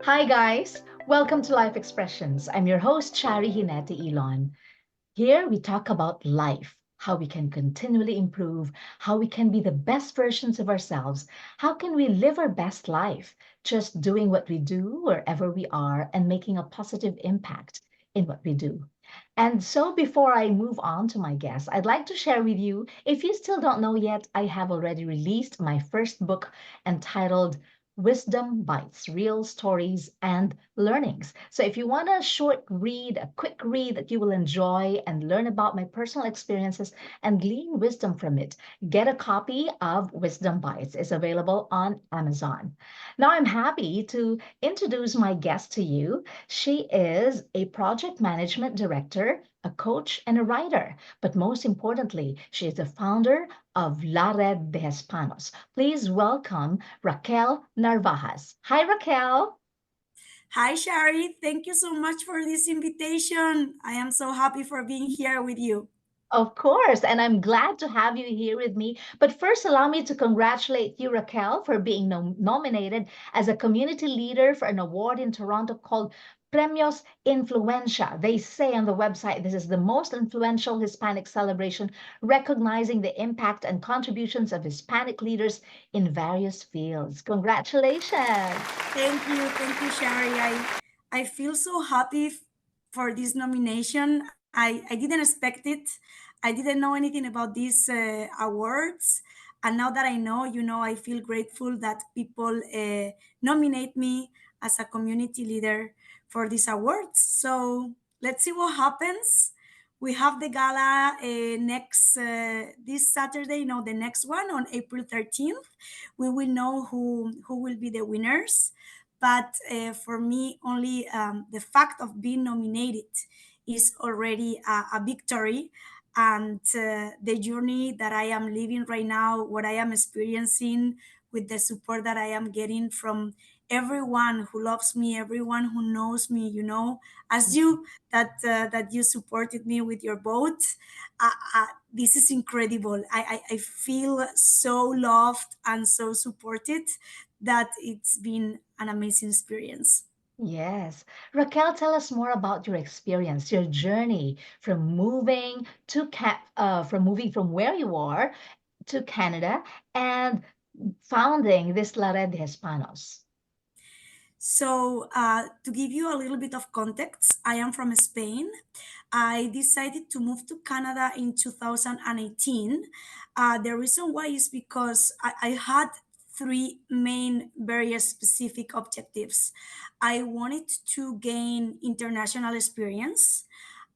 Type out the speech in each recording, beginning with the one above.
Hi, guys. Welcome to Life Expressions. I'm your host, Charie Ginete-Ilon. Here we talk about life, how we can continually improve, how we can be the best versions of ourselves, how can we live our best life, just doing what we do wherever we are and making a positive impact in what we do. And so before I move on to my guest, I'd like to share with you, if you still don't know yet, I have already released my first book entitled Wisdom Bites, Real Stories and Learnings. So if you want a short read, a quick read that you will enjoy and learn about my personal experiences and glean wisdom from it, get a copy of Wisdom Bites. It's available on Amazon. Now I'm happy to introduce my guest to you. She is a project management director, a coach, and a writer. But most importantly, she is the founder of La Red De Hispanos. Please welcome Raquel Narvajas. Hi, Raquel. Hi, Shari. Thank you so much for this invitation. I am so happy for being here with you. Of course, and I'm glad to have you here with me. But first, allow me to congratulate you, Raquel, for being nominated as a community leader for an award in Toronto called Premios Influencia. They say on the website this is the most influential Hispanic celebration, recognizing the impact and contributions of Hispanic leaders in various fields. Congratulations. Thank you, Shari. I feel so happy for this nomination. I didn't expect it. I didn't know anything about these awards. And now that I know, I feel grateful that people nominate me as a community leader for these awards. So let's see what happens. We have the gala next this Saturday, the next one on April 13th. We will know who will be the winners. But for me, only the fact of being nominated is already a victory. And the journey that I am living right now, what I am experiencing with the support that I am getting from everyone who loves me, everyone who knows me, as you that you supported me with your vote. This is incredible. I feel so loved and so supported that it's been an amazing experience. Yes. Raquel, tell us more about your experience, your journey from moving from where you are to Canada and founding this La Red de Hispanos. So, to give you a little bit of context, I am from Spain. I decided to move to Canada in 2018. The reason why is because I had three main, very specific objectives. I wanted to gain international experience,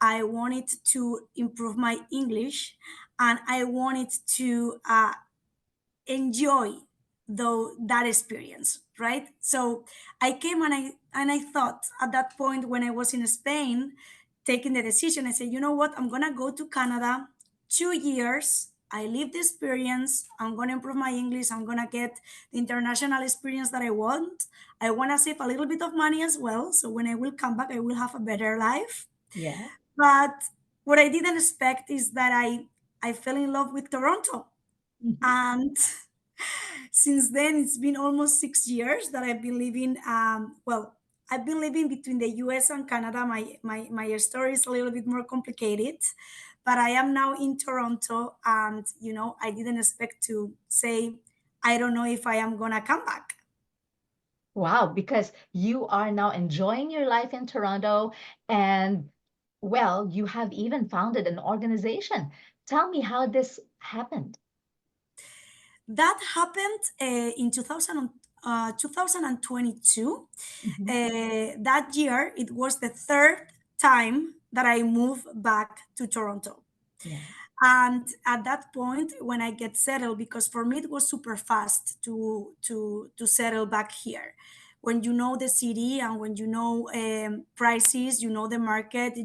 I wanted to improve my English, and I wanted to enjoy though that experience, right? So I came and I thought at that point when I was in Spain taking the decision, I said, you know what, I'm gonna go to Canada 2 years. I live the experience. I'm gonna improve my English. I'm gonna get the international experience that I want. I wanna save a little bit of money as well. So when I will come back, I will have a better life. Yeah. But what I didn't expect is that I fell in love with Toronto. Mhm. And since then, it's been almost 6 years that I've been living. Well, I've been living between the US and Canada. My story is a little bit more complicated, but I am now in Toronto. And, I didn't expect to say, I don't know if I am going to come back. Wow, because you are now enjoying your life in Toronto and, well, you have even founded an organization. Tell me how this happened. That happened in 2022. Mhm. That year, it was the third time that I moved back to Toronto. Yeah. And at that point when I get settled, because for me it was super fast to settle back here. When you know the city and when you know prices, you know the market,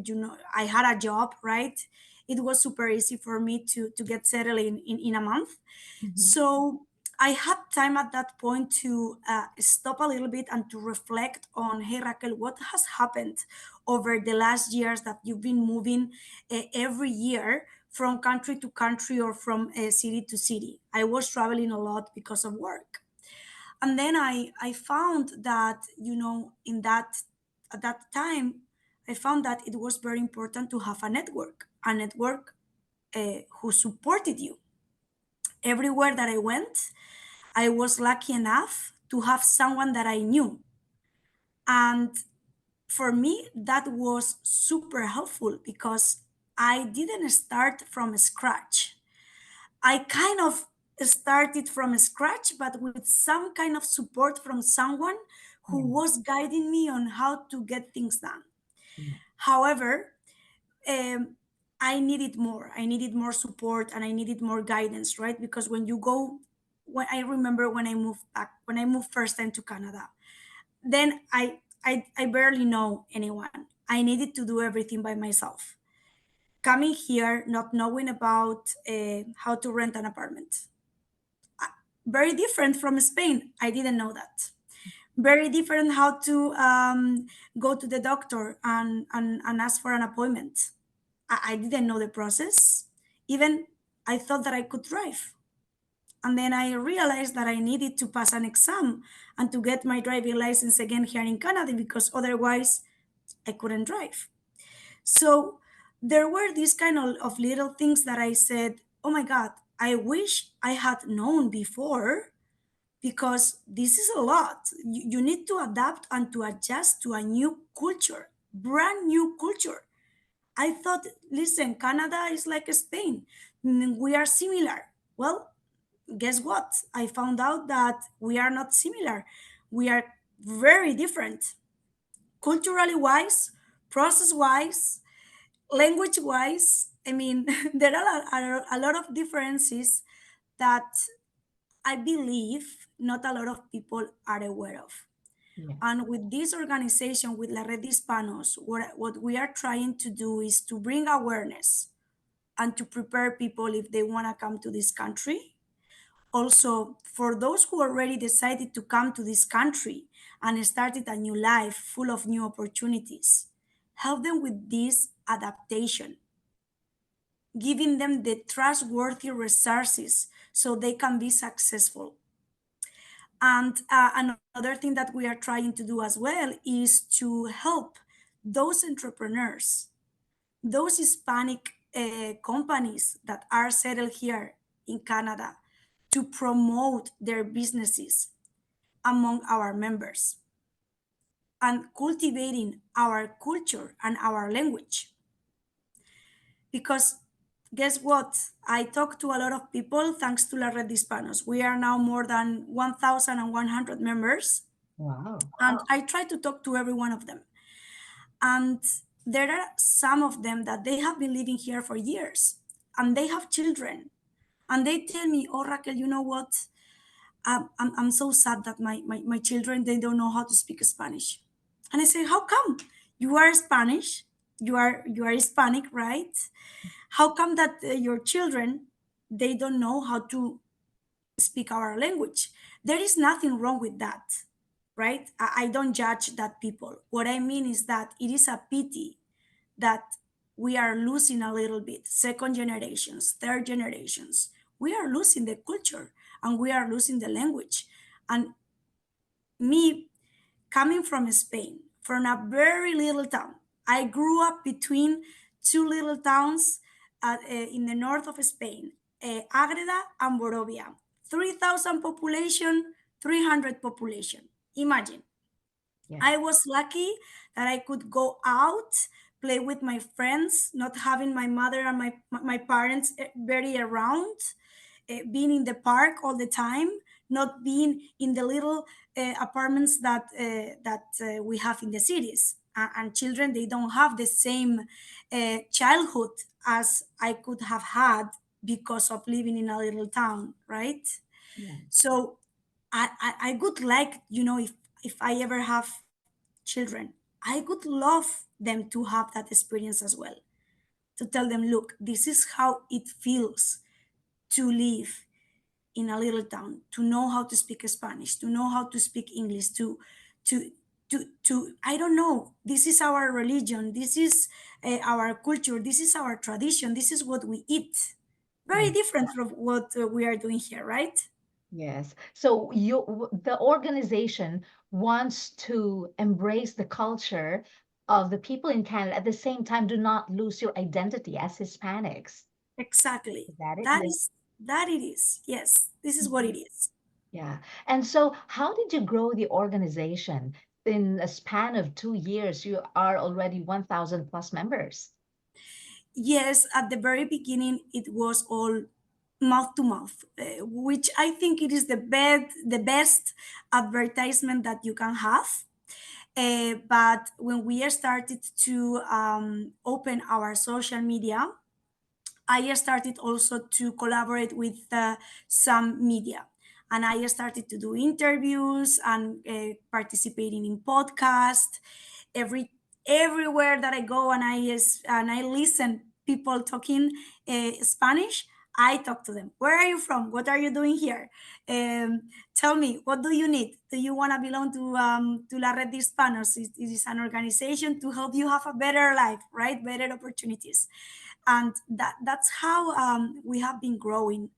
I had a job, right? It was super easy for me to get settled in a month. Mhm. So I had time at that point to stop a little bit and to reflect on, hey, Raquel, what has happened over the last years that you've been moving every year from country to country or from city to city. I was traveling a lot because of work. And then I found that, in that at that time, I found that it was very important to have a network who supported you. Everywhere that I went, I was lucky enough to have someone that I knew. And for me, that was super helpful because I didn't start from scratch. I kind of started from scratch, but with some kind of support from someone who Yeah. was guiding me on how to get things done. Yeah. However, um, I needed more. I needed more support and I needed more guidance, right? Because when I remember when I moved first time to Canada, then I barely know anyone. I needed to do everything by myself. Coming here, not knowing about how to rent an apartment, very different from Spain. I didn't know that. Very different how to go to the doctor and ask for an appointment. I didn't know the process. Even I thought that I could drive. And then I realized that I needed to pass an exam and to get my driving license again here in Canada because otherwise I couldn't drive. So there were these kind of little things that I said, oh my God, I wish I had known before because this is a lot. You need to adapt and to adjust to a new culture, brand new culture. I thought, listen, Canada is like Spain. We are similar. Well, guess what? I found out that we are not similar. We are very different, culturally wise, process wise, language wise. I mean, there are a lot of differences that I believe not a lot of people are aware of. Yeah. And with this organization, with La Red De Hispanos, what we are trying to do is to bring awareness and to prepare people if they want to come to this country. Also, for those who already decided to come to this country and started a new life full of new opportunities, help them with this adaptation, giving them the trustworthy resources so they can be successful. And another thing that we are trying to do as well is to help those entrepreneurs, those Hispanic companies that are settled here in Canada to promote their businesses among our members and cultivating our culture and our language. Because guess what? I talk to a lot of people thanks to La Red Hispanos. We are now more than 1,100 members, Wow. and I try to talk to every one of them. And there are some of them that they have been living here for years and they have children. And they tell me, oh, Raquel, you know what? I'm so sad that my children, they don't know how to speak Spanish. And I say, how come? You are Spanish, you are Hispanic, right? How come that your children, they don't know how to speak our language? There is nothing wrong with that, right? I don't judge that people. What I mean is that it is a pity that we are losing a little bit, second generations, third generations. We are losing the culture and we are losing the language. And me, coming from Spain, from a very little town, I grew up between two little towns in the north of Spain, Agreda and Borovia. 3,000 population, 300 population. Imagine. Yeah. I was lucky that I could go out, play with my friends, not having my mother and my parents very around, being in the park all the time, not being in the little apartments that we have in the cities. And children, they don't have the same childhood as I could have had because of living in a little town, right? Yeah. So I would like, if I ever have children, I would love them to have that experience as well. To tell them, look, this is how it feels to live in a little town, to know how to speak Spanish, to know how to speak English, to to I don't know, this is our religion, this is our culture, this is our tradition, this is what we eat. Very Yeah. different from what we are doing here, right? Yes. So the organization wants to embrace the culture of the people in Canada, at the same time, do not lose your identity as Hispanics. Exactly. Is that it? That Yeah. is that it is. Yes, this is what Mhm. it is. Yeah. And so, how did you grow the organization? In a span of 2 years, you are already 1,000 plus members. Yes, at the very beginning, it was all mouth to mouth, which I think it is the best advertisement that you can have. But when we started to open our social media, I started also to collaborate with some media, and I started to do interviews and participating in podcasts. Everywhere that I go, and I listen people talking Spanish. I talk to them. Where are you from? What are you doing here? Tell me, what do you need? Do you want to belong to La Red De Hispanos? It is an organization to help you have a better life, right? Better opportunities, and that's how we have been growing,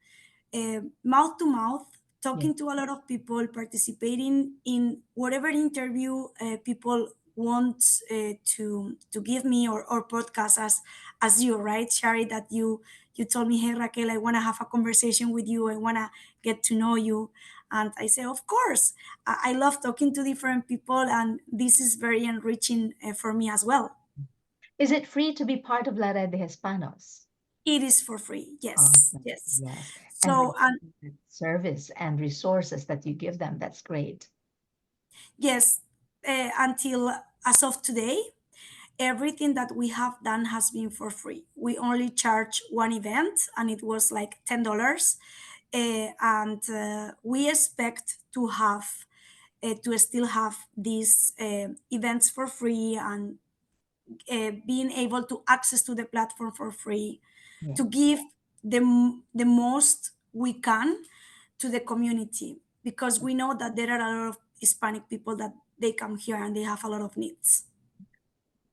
mouth to mouth, Yeah. talking to a lot of people, participating in whatever interview people want to give me, or podcast, as you, right, Shari, that you told me, hey Raquel, I want to have a conversation with you, I want to get to know you. And I say, of course, I love talking to different people, and this is very enriching for me as well. Is it free to be part of La Red de Hispanos? It is for free. Yes, Awesome. yes. Yes. And So, and the service and resources that you give them, that's great. yes, until as of today, everything that we have done has been for free. We only charge one event, and it was like $10. And we expect to still have these events for free, and being able to access to the platform for free, Yeah. to give the most we can to the community, because we know that there are a lot of Hispanic people that they come here and they have a lot of needs.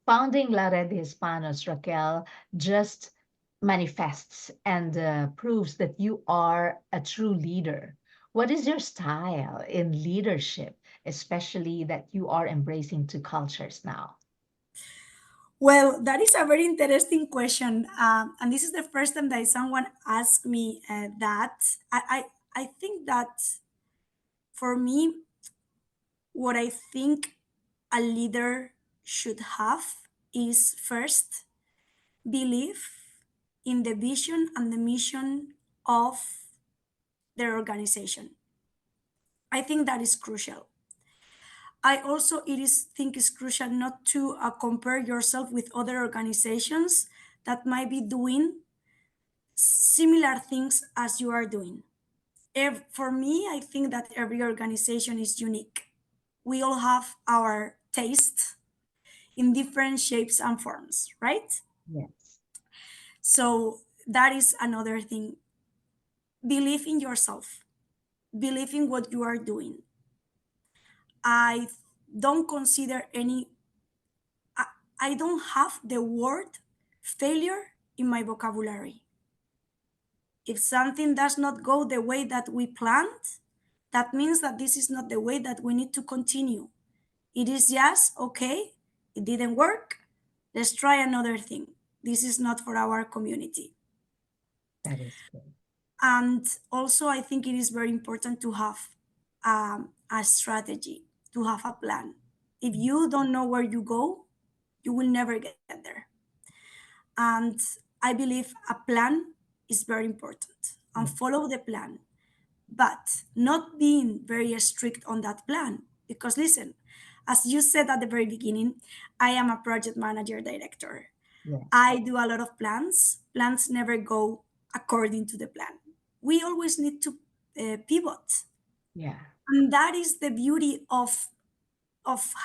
Founding La Red de Hispanos, Raquel, just manifests and proves that you are a true leader. What is your style in leadership, especially that you are embracing two cultures now? Well, that is a very interesting question, and this is the first time that someone asked me that. I think that for me, what I think a leader should have is first believe in the vision and the mission of their organization. I think that is crucial. I also it is think it's crucial not to compare yourself with other organizations that might be doing similar things as you are doing. For me, I think that every organization is unique. We all have our taste in different shapes and forms, right? Yes. So that is another thing. Believe in yourself, believe in what you are doing. I don't consider any, I, I don't have the word failure in my vocabulary. If something does not go the way that we planned, that means that this is not the way that we need to continue. It is just, okay, it didn't work. Let's try another thing. This is not for our community. That is good. And also, I think it is very important to have a strategy, to have a plan. If you don't know where you go, you will never get there. And I believe a plan is very important, and Yeah. follow the plan, but not being very strict on that plan. Because listen, as you said at the very beginning, I am a project manager director. Yes. I do a lot of plans. Plans never go according to the plan. We always need to pivot. Yeah. And that is the beauty of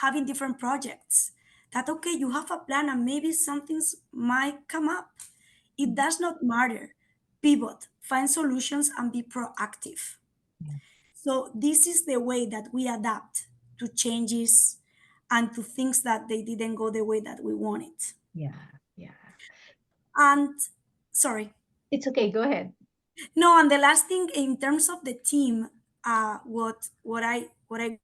having different projects. That, okay, you have a plan and maybe some things might come up. It Mhm. does not matter. Pivot, find solutions, and be proactive. Yeah. So this is the way that we adapt to changes and to things that they didn't go the way that we wanted. Yeah. Yeah. And sorry, It's okay. Go ahead. no, and the last thing in terms of the team, what I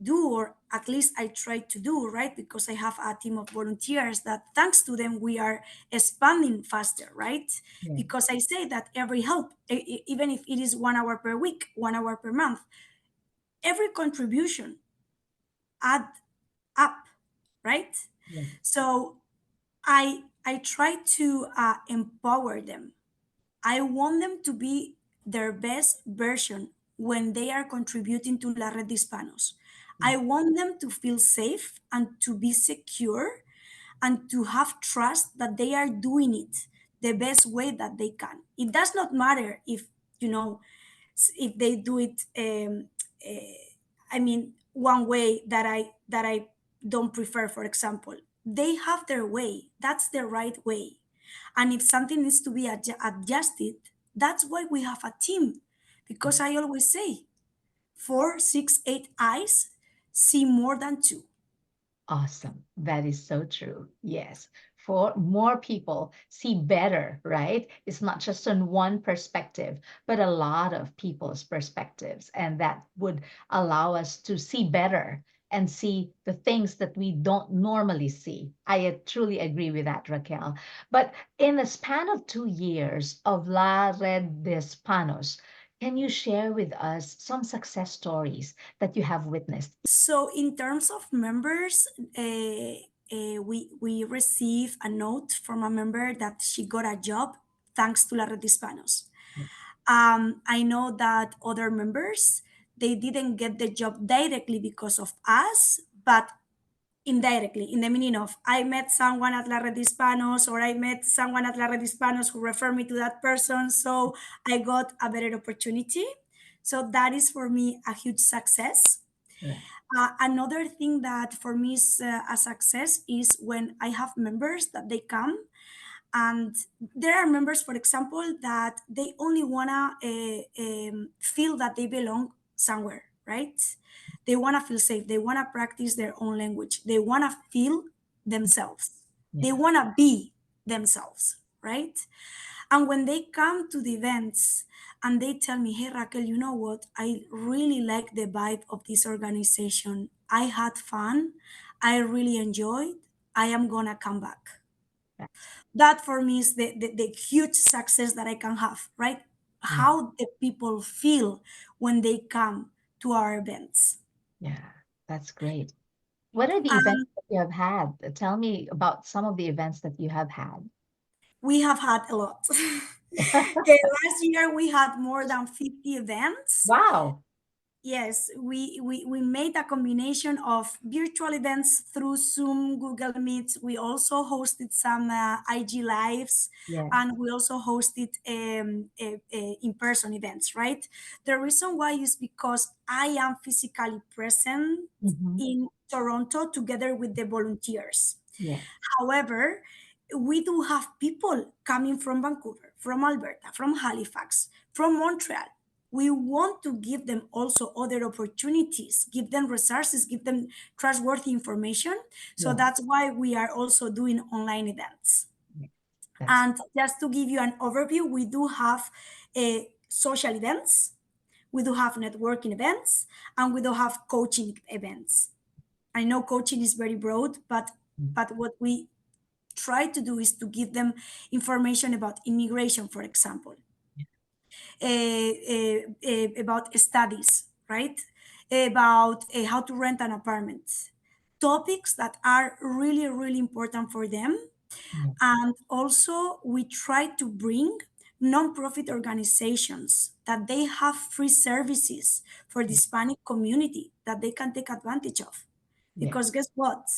do, or at least I try to do, right? Because I have a team of volunteers that thanks to them we are expanding faster, right? Yeah. Because I say that every help, even if it is 1 hour per week, 1 hour per month, every contribution add up, right? Yeah. So I try to empower them. I want them to be their best version when they are contributing to La Red de Hispanos. I Yeah. want them to feel safe and to be secure and to have trust that they are doing it the best way that they can. It does not matter if, you know, if they do it, I mean, one way that I don't prefer, for example. They have their way. That's the right way. And if something needs to be adjusted, that's why we have a team. Because I always say, 4, 6, 8 eyes see more than two. Awesome. That is so true. Yes. For more people see better, right? It's not just on one perspective, but a lot of people's perspectives. And that would allow us to see better and see the things that we don't normally see. I truly agree with that, Raquel. But in the span of 2 years of La Red de Hispanos, can you share with us some success stories that you have witnessed? So in terms of members, we receive a note from a member that she got a job thanks to La Red Hispanos. I know that other members, they didn't get the job directly because of us, but indirectly, in the meaning of I met someone at La Red Hispanos, or I met someone at La Red Hispanos who referred me to that person, so I got a better opportunity. So that is for me a huge success. Right. Another thing that for me is a success is when I have members that they come, and there are members, for example, that they only wanna feel that they belong somewhere, right? They wanna feel safe. They wanna practice their own language. They wanna feel themselves. They Yeah. wanna be themselves, right? And when they come to the events and they tell me, hey, Raquel, you know what? I really like the vibe of this organization. I had fun. I really enjoyed. I am going to come back. That's That for me is the huge success that I can have, right? yeah. How the people feel when they come to our events. Yeah. That's great. What are the events And that you have had? Tell me about some of the events that you have had. we have had a lot. Last year, we had more than 50 events. Wow. Yes, we made a combination of virtual events through Zoom, Google Meets. We also hosted some IG Lives, Yeah. and we also hosted in-person events, right? The reason why is because I am physically present Hmm. in Toronto together with the volunteers. Yeah. However, we do have people coming from Vancouver, from Alberta, from Halifax, from Montreal. We want to give them also other opportunities, give them resources, give them trustworthy information. So Yeah. that's why we are also doing online events. Yeah. That's And just to give you an overview, we do have social events, we do have networking events, and we do have coaching events. I know coaching is very broad, but what we try to do is to give them information about immigration, for example, about studies, right? About how to rent an apartment. Topics that are really, really important for them. yeah. And also, we try to bring nonprofit organizations that they have free services for the Hispanic community that they can take advantage of. Yeah. Because guess what?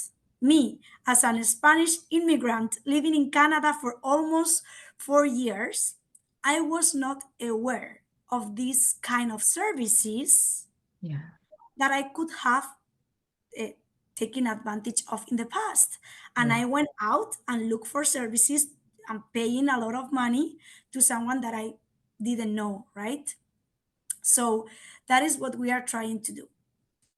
Me, as an Spanish immigrant living in Canada for almost 4 years, I was not aware of these kind of services Yeah. that I could have uh, taken advantage of in the past. And Yeah. I went out and looked for services and paying a lot of money to someone that I didn't know, right? So that is what we are trying to do.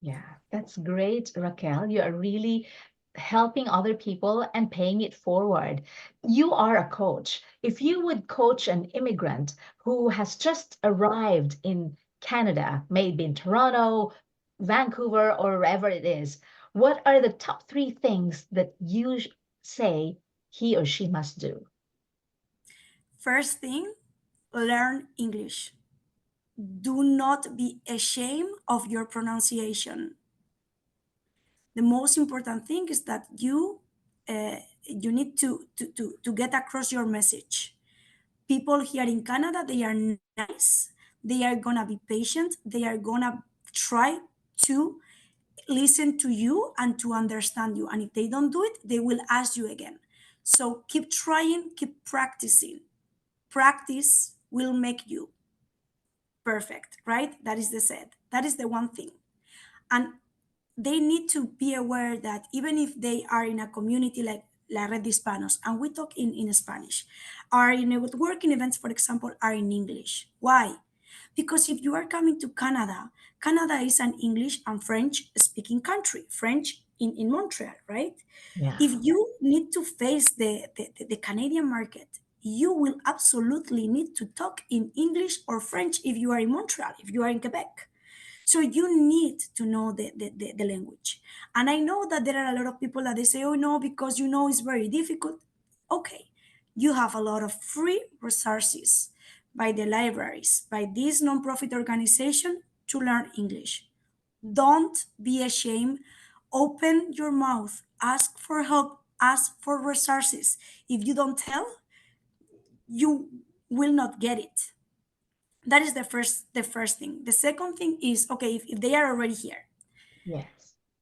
Yeah, that's great, Raquel. You are really helping other people and paying it forward. You are a coach. If you would coach an immigrant who has just arrived in Canada, maybe in Toronto, Vancouver, or wherever it is, what are the top three things that you say he or she must do? First thing, learn English. Do not be ashamed of your pronunciation. The most important thing is that you need to get across your message. People here in Canada, they are nice, they are gonna be patient, they are gonna try to listen to you and to understand you, and if they don't do it, they will ask you again. So keep trying, keep practicing. Practice will make you perfect, right? That is the said, that is the one thing. And they need to be aware that even if they are in a community like La Red de Hispanos, and we talk in Spanish, are in working events, for example, are in English. Why? Because if you are coming to Canada, Canada is an English and French speaking country, French in Montreal, right? Yeah. If you need to face the Canadian market, you will absolutely need to talk in English or French if you are in Montreal, if you are in Quebec. So you need to know the language. And I know that there are a lot of people that they say, oh no, because you know it's very difficult. Okay, you have a lot of free resources by the libraries, by this nonprofit organization to learn English. Don't be ashamed. Open your mouth, ask for help, ask for resources. If you don't tell, you will not get it. That is the first thing. The second thing is, okay, if they are already here, Yes.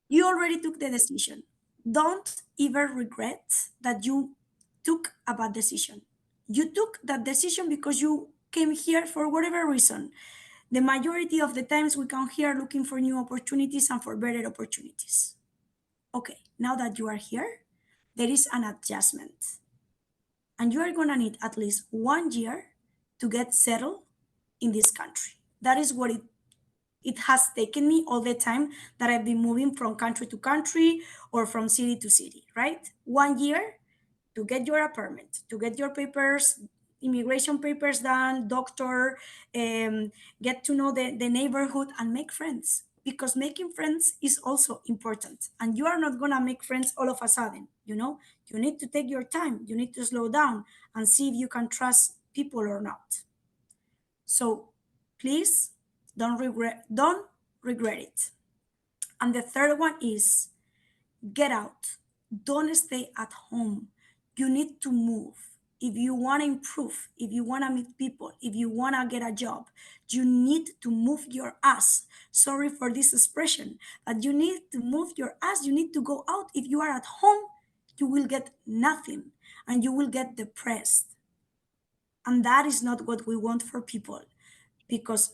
you already took the decision. Don't ever regret that you took a bad decision. You took that decision because you came here for whatever reason. The majority of the times we come here looking for new opportunities and for better opportunities. Okay, now that you are here, there is an adjustment. And you are going to need at least 1 year to get settled in this country. That is what it has taken me all the time that I've been moving from country to country or from city to city, right? 1 year to get your apartment, to get your papers, immigration papers done, doctor, get to know the neighborhood and make friends. Because making friends is also important. And you are not going to make friends all of a sudden, you know? You need to take your time, you need to slow down and see if you can trust people or not. So please don't regret it. And the third one is get out. Don't stay at home. You need to move. If you want to improve, if you want to meet people, if you want to get a job, you need to move your ass. Sorry for this expression, but you need to move your ass. You need to go out. If you are at home, you will get nothing and you will get depressed. And that is not what we want for people because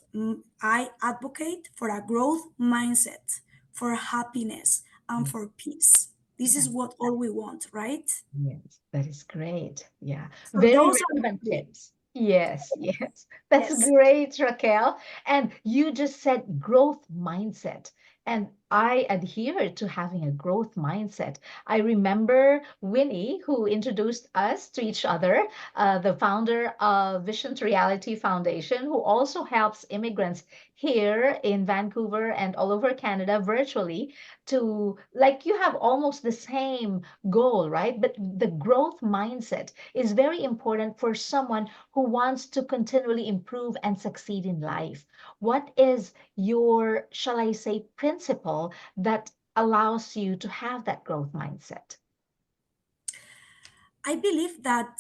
I advocate for a growth mindset, for happiness, and Yeah. for peace. This is what all we want, right? Yes, that is great. Yeah, So very those are the relevant three. tips. Yes, yes. That's Yes. great, Raquel. And you just said growth mindset. And I adhere to having a growth mindset. I remember Winnie, who introduced us to each other, the founder of Vision to Reality Foundation, who also helps immigrants here in Vancouver and all over Canada virtually to, like, you have almost the same goal, right? But the growth mindset is very important for someone who wants to continually improve and succeed in life. What is your, shall I say, principle that allows you to have that growth mindset? I believe that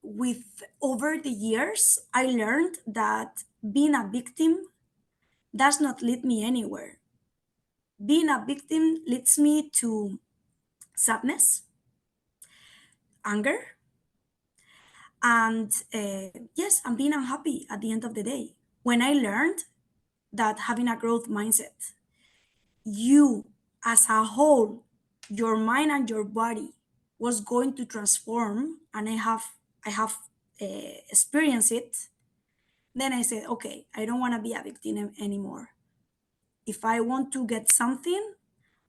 with over the years, I learned that being a victim does not lead me anywhere. Being a victim leads me to sadness, anger, and yes, I'm being unhappy at the end of the day. When I learned that having a growth mindset, you as a whole, your mind and your body was going to transform, and I have experienced it. Then I said, okay, I don't want to be a victim anymore. If I want to get something,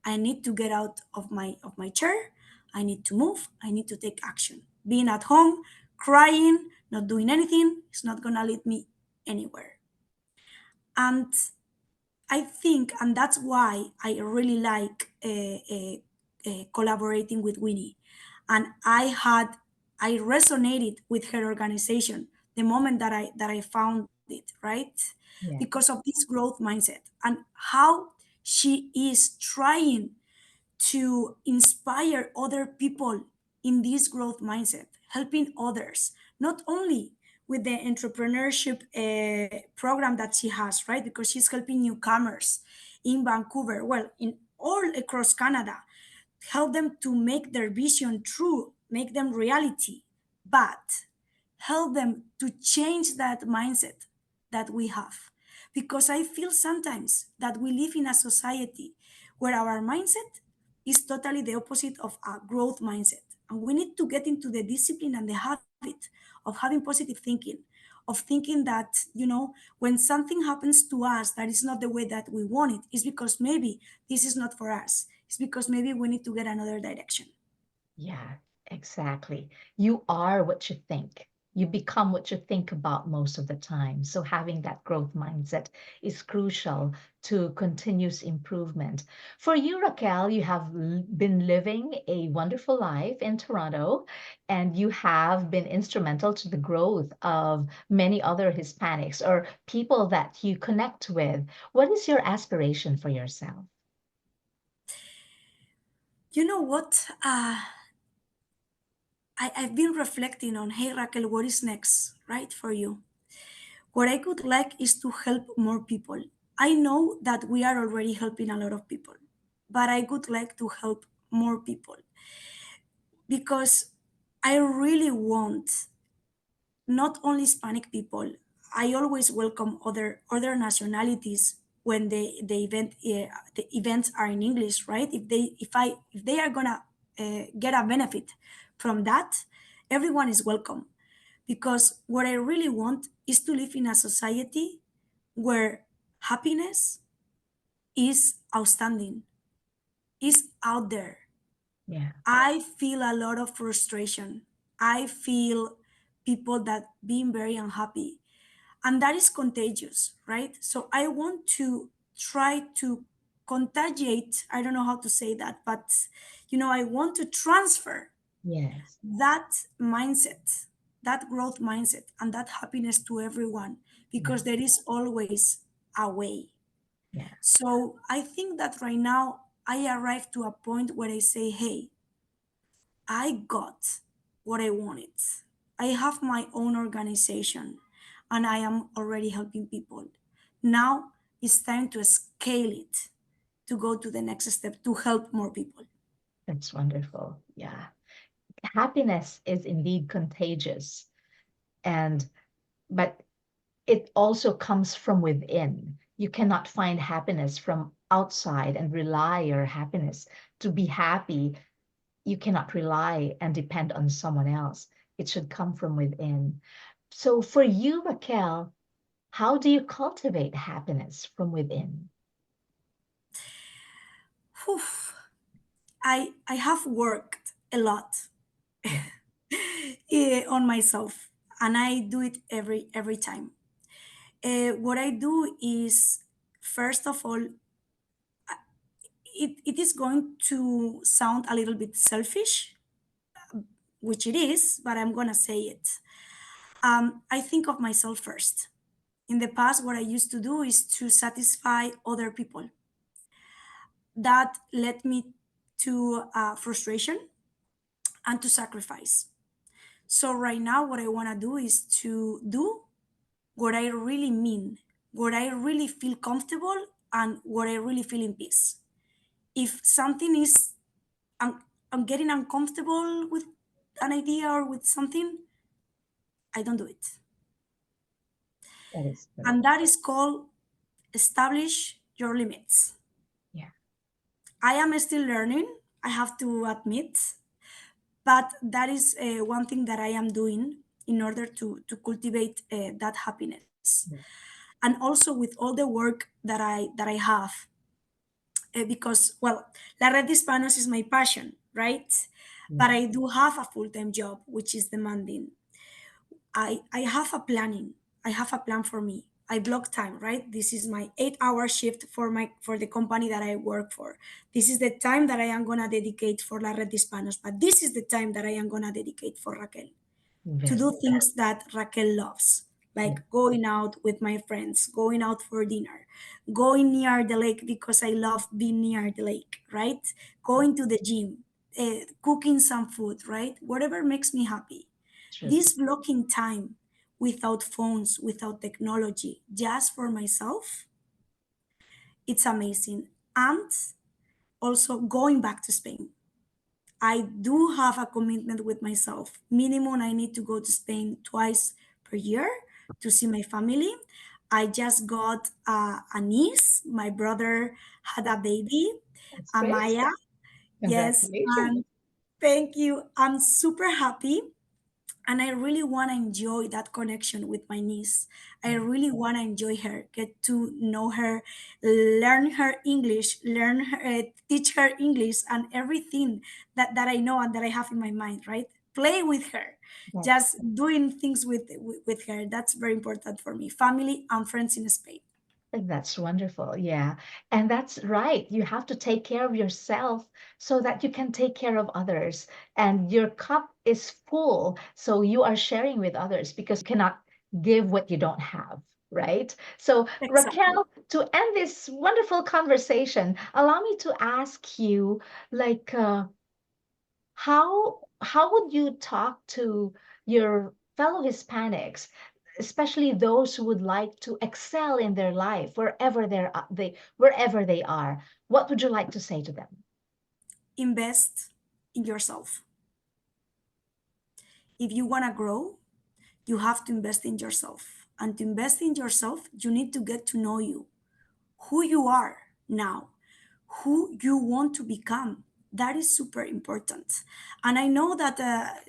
I need to get out of my chair. I need to move. I need to take action. Being at home, crying, not doing anything is not gonna lead me anywhere. And I think, and that's why I really like collaborating with Winnie. And I resonated with her organization the moment that I found it, right? Because Yes. of this growth mindset and how she is trying to inspire other people in this growth mindset, helping others, not only with the entrepreneurship program that she has, right? Because she's helping newcomers in Vancouver, well, in all across Canada, help them to make their vision true, make them reality, but help them to change that mindset that we have. Because I feel sometimes that we live in a society where our mindset is totally the opposite of a growth mindset. And we need to get into the discipline and the habit of having positive thinking, of thinking that, when something happens to us that is not the way that we want it, is because maybe this is not for us. It's because maybe we need to get another direction. Yeah, exactly. You are what you think. You become what you think about most of the time. So having that growth mindset is crucial to continuous improvement. For you, Raquel, you have been living a wonderful life in Toronto, and you have been instrumental to the growth of many other Hispanics or people that you connect with. What is your aspiration for yourself? You know what? I've been reflecting on, hey, Raquel, what is next, right, for you? What I would like is to help more people. I know that we are already helping a lot of people, but I would like to help more people because I really want not only Hispanic people. I always welcome other nationalities when the events are in English, right? If they are gonna get a benefit from that, everyone is welcome. Because what I really want is to live in a society where happiness is outstanding, is out there. Yeah. I feel a lot of frustration. I feel people that being very unhappy, and that is contagious, right? So I want to try to contagiate, I don't know how to say that, but I want to transfer Yes. that mindset, that growth mindset, and that happiness to everyone, Yeah. because there is always a way. Yeah. So I think that right now I arrived to a point where I say, hey, I got what I wanted. I have my own organization and I am already helping people. Now it's time to scale it, to go to the next step, to help more people. That's wonderful. Yeah. Happiness is indeed contagious, and but it also comes from within. You cannot find happiness from outside and rely your happiness. To be happy, you cannot rely and depend on someone else. It should come from within. So for you, Raquel, how do you cultivate happiness from within? Whew. I have worked a lot Yeah. on myself, and I do it every time. What I do is, first of all, it is going to sound a little bit selfish, which it is, but I'm gonna say it. I think of myself first. In the past, what I used to do is to satisfy other people. That led me to frustration and to sacrifice. So right now, what I want to do is to do what I really mean, what I really feel comfortable, and what I really feel in peace. If something is, I'm getting uncomfortable with an idea or with something, I don't do it. That is good. And that is called establish your limits. Yeah. I am still learning, I have to admit, but that is one thing that I am doing in order to cultivate that happiness. Yeah. and also with all the work that I have, because, well, La Red De Hispanos is my passion, right? But Yeah. I do have a full-time job, which is demanding. I have a planning. I have a plan for me. I block time, right? This is my 8-hour shift for the company that I work for. This is the time that I am gonna dedicate for La Red De Hispanos, but this is the time that I am gonna dedicate for Raquel, to Very do things that Raquel loves, yeah. like going out with my friends, going out for dinner, going near the lake because I love being near the lake, right? Going to the gym, cooking some food, right? Whatever makes me happy. True. This blocking time without phones, without technology, just for myself, it's amazing. And also going back to Spain. I do have a commitment with myself. Minimum, I need to go to Spain twice per year to see my family. I just got a niece. My brother had a baby, That's great. Amaya. Yes, Congratulations. and thank you. I'm super happy, and I really want to enjoy that connection with my niece. I really want to enjoy her, get to know her, learn her English, learn her, teach her English and everything that I know and that I have in my mind, right? Play with her, That's just doing things with her. That's very important for me. Family and friends in Spain. that's wonderful. Yeah. And that's right. You have to take care of yourself so that you can take care of others. And your cup is full. So you are sharing with others because you cannot give what you don't have. Right. So, Exactly. Raquel, to end this wonderful conversation, allow me to ask you, like, how would you talk to your fellow Hispanics, especially those who would like to excel in their life wherever they are? What would you like to say to them? Invest in yourself. If you want to grow, you have to invest in yourself. And to invest in yourself, you need to get to know you, who you are now, who you want to become. That is super important. And I know that,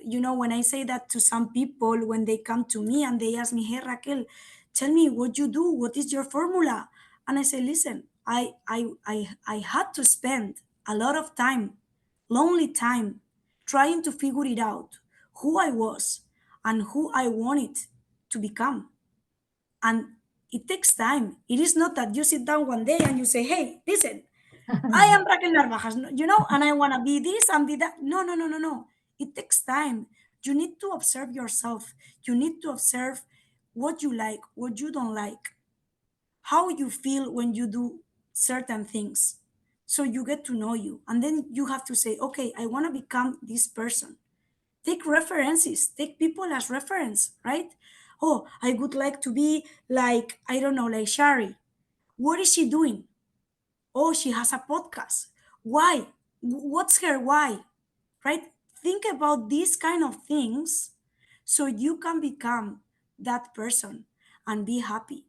when I say that to some people, when they come to me and they ask me, hey, Raquel, tell me what you do, what is your formula? And I say, listen, I had to spend a lot of time, lonely time, trying to figure it out, who I was and who I wanted to become. And it takes time. It is not that you sit down one day and you say, hey, listen, I am Raquel Narvajas, and I want to be this and be that. No, no, no, no, no. It takes time. You need to observe yourself. You need to observe what you like, what you don't like, how you feel when you do certain things. So you get to know you. And then you have to say, okay, I want to become this person. Take references, take people as reference, right? Oh, I would like to be like, I don't know, like Charie. What is she doing? Oh, she has a podcast. Why? What's her why? Right? Think about these kind of things so you can become that person and be happy.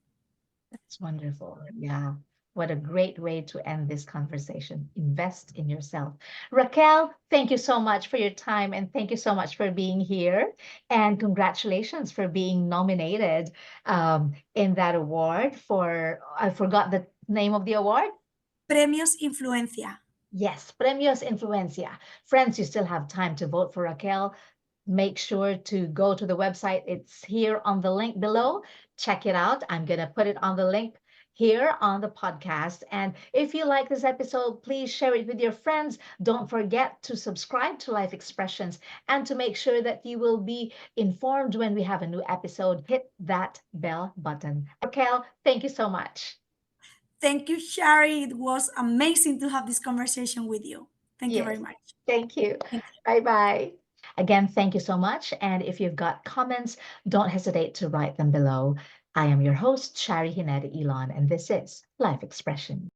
That's wonderful. Yeah. What a great way to end this conversation. Invest in yourself. Raquel, thank you so much for your time and thank you so much for being here. And congratulations for being nominated in that award for, I forgot the name of the award. Premios Influencia. Yes, Premios Influencia. Friends, you still have time to vote for Raquel. Make sure to go to the website. It's here on the link below. Check it out. I'm going to put it on the link here on the podcast. And if you like this episode, please share it with your friends. Don't forget to subscribe to Life Expressions and to make sure that you will be informed when we have a new episode. Hit that bell button. Raquel, thank you so much. Thank you, Shari. It was amazing to have this conversation with you. Thank you very Yes, much. thank you. Thank Bye bye. Again, thank you so much. And if you've got comments, don't hesitate to write them below. I am your host, Charie Ginete-Ilon, and this is Life Expression.